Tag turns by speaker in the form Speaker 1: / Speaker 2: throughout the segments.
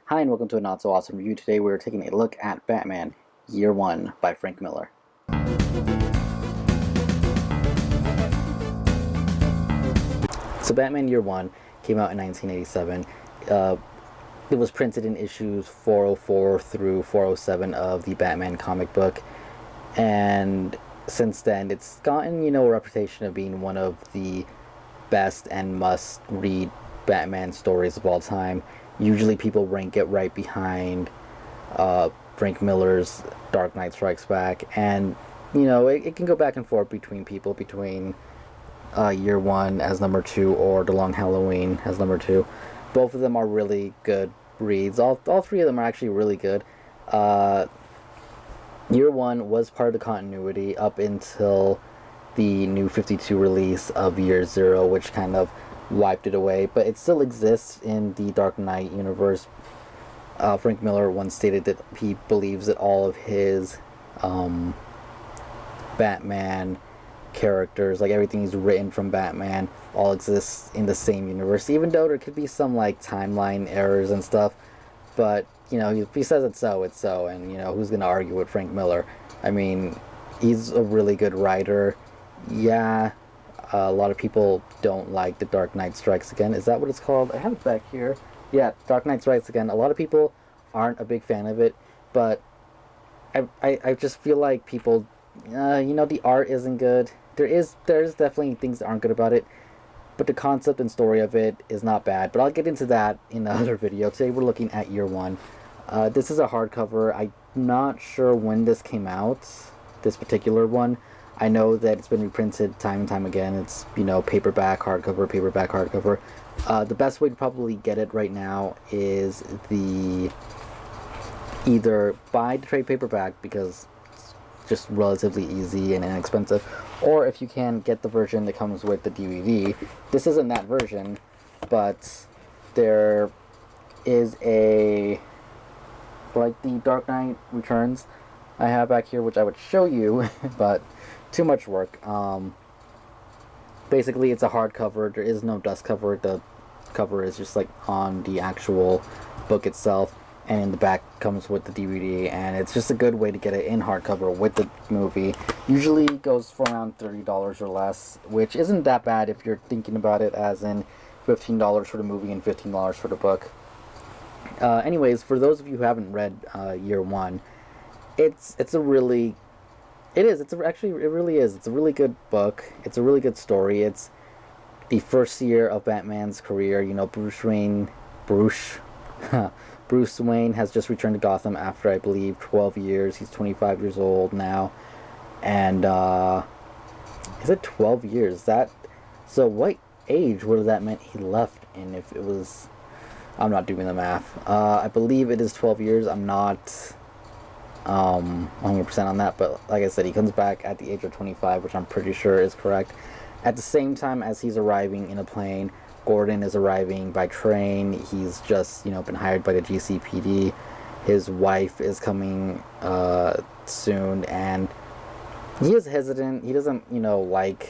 Speaker 1: Hi, and welcome to a Not So Awesome review. Today we're taking a look at Batman Year One by Frank Miller. So Batman Year One came out in 1987. It was printed in issues 404 through 407 of the Batman comic book, and since then it's gotten, a reputation of being one of the best and must-read Batman stories of all time. Usually people rank it right behind Frank Miller's Dark Knight Strikes Back, and it can go back and forth between people, between Year One as number two or The Long Halloween as number two. Both of them are really good reads. All three of them are actually really good. Year One was part of the continuity up until the New 52 release of Year Zero, which kind of wiped it away, but it still exists in the Dark Knight universe. Frank Miller once stated that he believes that all of his Batman characters, like everything he's written from Batman, all exists in the same universe, even though there could be some like timeline errors and stuff. But if he says it's so, and who's gonna argue with Frank Miller? I mean, he's a really good writer. Yeah, a lot of people don't like The Dark Knight Strikes Again. Is that what it's called? I have it back here. Yeah, Dark Knight Strikes Again. A lot of people aren't a big fan of it, but I just feel like people, the art isn't good. There's definitely things that aren't good about it, but the concept and story of it is not bad. But I'll get into that in another video. Today we're looking at Year One. This is a hardcover. I'm not sure when this came out, this particular one. I know that it's been reprinted time and time again. It's, paperback, hardcover, paperback, hardcover. The best way to probably get it right now is either buy the trade paperback, because it's just relatively easy and inexpensive, or if you can, get the version that comes with the DVD. This isn't that version, but there is like the Dark Knight Returns I have back here, which I would show you, but too much work. Basically, it's a hardcover. There is no dust cover. The cover is just like on the actual book itself, and in the back comes with the DVD, and it's just a good way to get it in hardcover with the movie. Usually goes for around $30 or less, which isn't that bad if you're thinking about it as in $15 for the movie and $15 for the book. Anyways, for those of you who haven't read Year One, it really is. It really is. It's a really good book. It's a really good story. It's the first year of Batman's career. Bruce Wayne has just returned to Gotham after, I believe, 12 years. He's 25 years old now. And, is it 12 years? So what age would have that meant he left in if it was... I'm not doing the math. I believe it is 12 years. I'm not 100% on that, but like I said, he comes back at the age of 25, which I'm pretty sure is correct. At the same time as he's arriving in a plane, Gordon is arriving by train. He's just, been hired by the GCPD. His wife is coming soon, and he is hesitant. He doesn't, like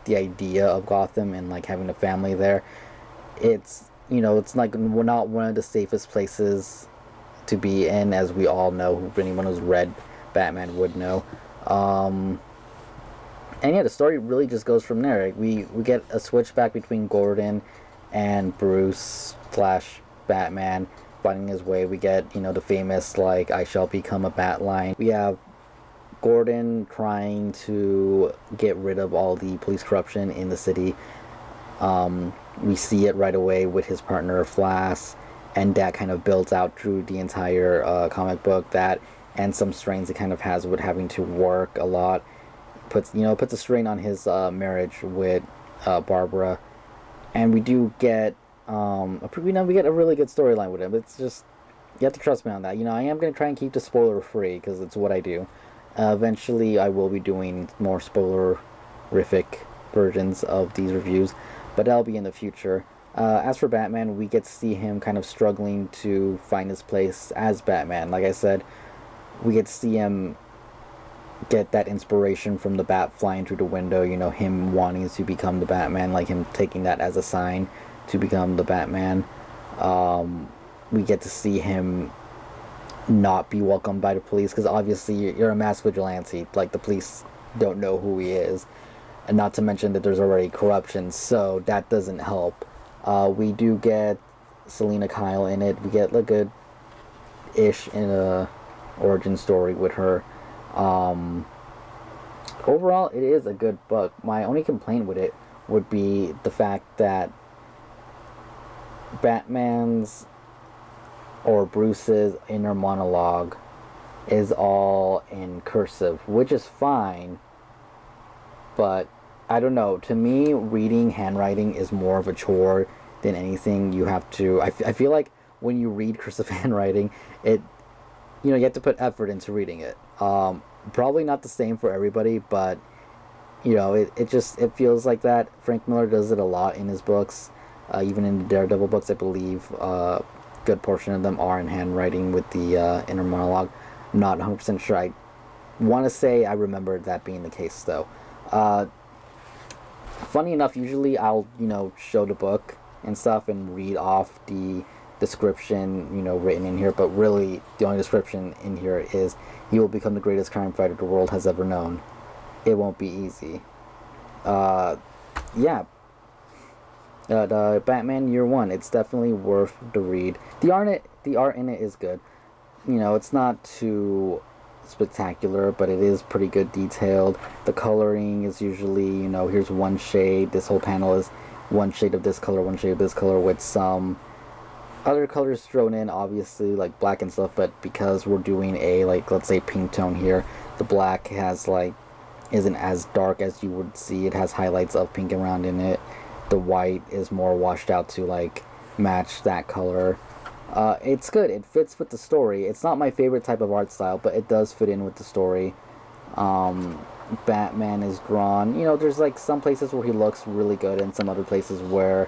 Speaker 1: the idea of Gotham and like having a family there. It's like not one of the safest places to be in, as we all know. Anyone who's read Batman would know. And yeah, the story really just goes from there. We get a switch back between Gordon and Bruce / Batman finding his way. We get, the famous, like, I shall become a bat line. We have Gordon trying to get rid of all the police corruption in the city. We see it right away with his partner Flash, and that kind of builds out through the entire comic book. That and some strains it kind of has with having to work a lot. Puts a strain on his marriage with Barbara, and we do get we get a really good storyline with him. It's just, you have to trust me on that. I am going to try and keep the spoiler free, because it's what I do. Eventually I will be doing more spoilerific versions of these reviews, but that'll be in the future. As for Batman, we get to see him kind of struggling to find his place as Batman. Like I said, we get to see him get that inspiration from the bat flying through the window, him wanting to become the Batman, like him taking that as a sign to become the Batman. we get to see him not be welcomed by the police, because obviously you're a mass vigilante. Like, the police don't know who he is, and not to mention that there's already corruption, so that doesn't help. We do get Selina Kyle in it. We get a good-ish in a origin story with her. Overall, it is a good book. My only complaint with it would be the fact that Batman's or Bruce's inner monologue is all in cursive, which is fine, but I don't know. To me, reading handwriting is more of a chore than anything. You have to. I feel like when you read cursive handwriting, you have to put effort into reading it. Probably not the same for everybody, but it feels like that. Frank Miller does it a lot in his books, even in the Daredevil books, I believe. Good portion of them are in handwriting with the inner monologue. I'm not 100% sure. I want to say I remember that being the case, though. Funny enough, usually I'll show the book and stuff and read off the description written in here, but really the only description in here is he will become the greatest crime fighter the world has ever known. It won't be easy. Yeah. The Batman Year One, it's definitely worth the read. The art in it is good. It's not too spectacular, but it is pretty good detailed. The coloring is usually, here's one shade. This whole panel is one shade of this color, one shade of this color, with some other colors thrown in, obviously, like black and stuff, but because we're doing a, let's say, pink tone here, the black isn't as dark as you would see. It has highlights of pink around in it. The white is more washed out to, match that color. It's good. It fits with the story. It's not my favorite type of art style, but it does fit in with the story. Batman is drawn. There's, some places where he looks really good and some other places where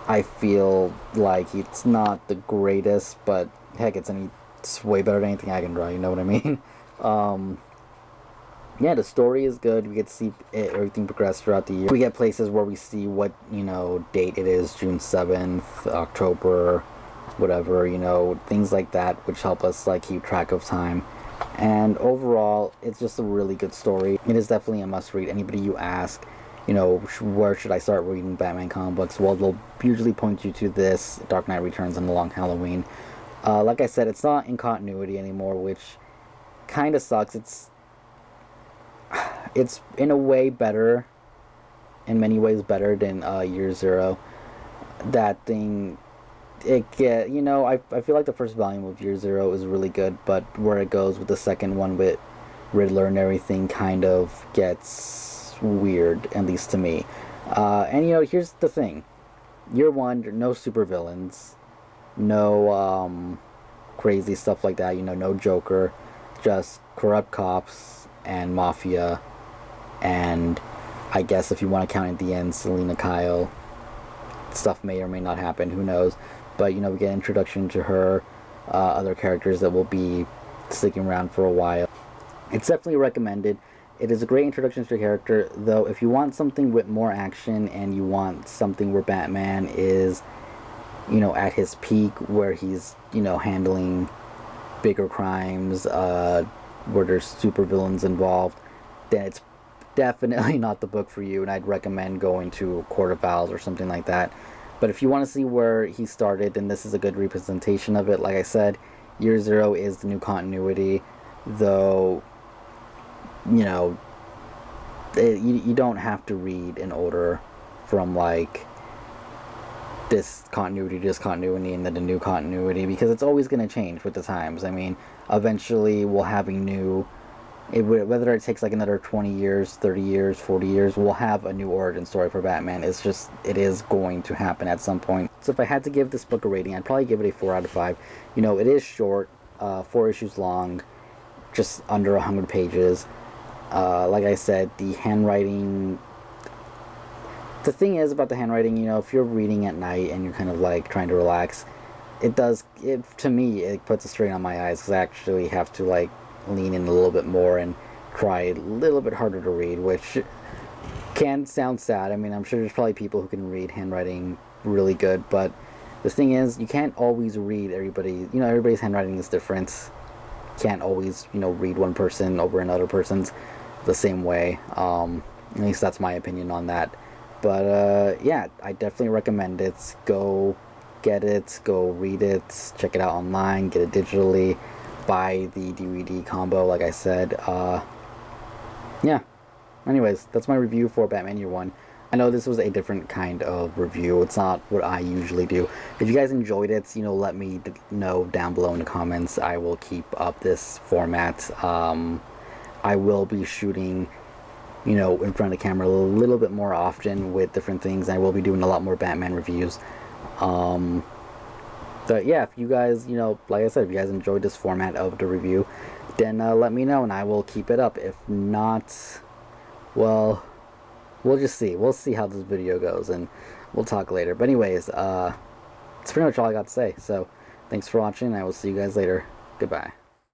Speaker 1: I feel like it's not the greatest, but heck, it's way better than anything I can draw, you know what I mean? Yeah, the story is good. We get to see everything progress throughout the year. We get places where we see what, date it is, June 7th, October, whatever, things like that, which help us, keep track of time. And overall, it's just a really good story. It is definitely a must-read. Anybody you ask, where should I start reading Batman comic books? Well, they'll usually point you to this, Dark Knight Returns and The Long Halloween. Like I said, it's not in continuity anymore, which kind of sucks. It's in a way better, in many ways better than Year Zero. That thing, I feel like the first volume of Year Zero is really good, but where it goes with the second one with Riddler and everything kind of gets weird, at least to me. And here's the thing. Year One, no supervillains, no crazy stuff like that, no Joker, just corrupt cops and mafia, and I guess if you want to count at the end, Selina Kyle. Stuff may or may not happen, who knows, but we get introduction to her, other characters that will be sticking around for a while. It's definitely recommended. It is a great introduction to a character, though if you want something with more action and you want something where Batman is, at his peak, where he's, handling bigger crimes, where there's supervillains involved, then it's definitely not the book for you, and I'd recommend going to Court of Owls or something like that. But if you want to see where he started, then this is a good representation of it. Like I said, Year Zero is the new continuity, though, you don't have to read in order from, this continuity, and then the new continuity, because it's always going to change with the times. I mean, eventually we'll have a new... whether it takes another 20 years, 30 years, 40 years, we'll have a new origin story for Batman. It is going to happen at some point. So if I had to give this book a rating, I'd probably give it a 4 out of 5. It is short, 4 issues long, just under 100 pages. Like I said, the handwriting... The thing is about the handwriting, if you're reading at night and you're kind of trying to relax, to me, it puts a strain on my eyes, because I actually have to lean in a little bit more and try a little bit harder to read, which can sound sad. I mean, I'm sure there's probably people who can read handwriting really good, but The thing is, you can't always read everybody. You know, everybody's handwriting is different. Can't always, you know, read one person over another person's the same way. At least that's my opinion on that. But yeah, I definitely recommend it. Go get it, go read it, check it out online, get it digitally, buy the DVD combo, like I said. Yeah. Anyways, that's my review for Batman Year One. I know this was a different kind of review. It's not what I usually do. If you guys enjoyed it, you know, let me know down below in the comments. I will keep up this format. I will be shooting, you know, in front of the camera a little bit more often with different things. I will be doing a lot more Batman reviews. But yeah, if you guys, you know, like I said, if you guys enjoyed this format of the review, then let me know and I will keep it up. If not, well, we'll just see. We'll see how this video goes and we'll talk later. But anyways, it's pretty much all I got to say. So thanks for watching. I will see you guys later. Goodbye.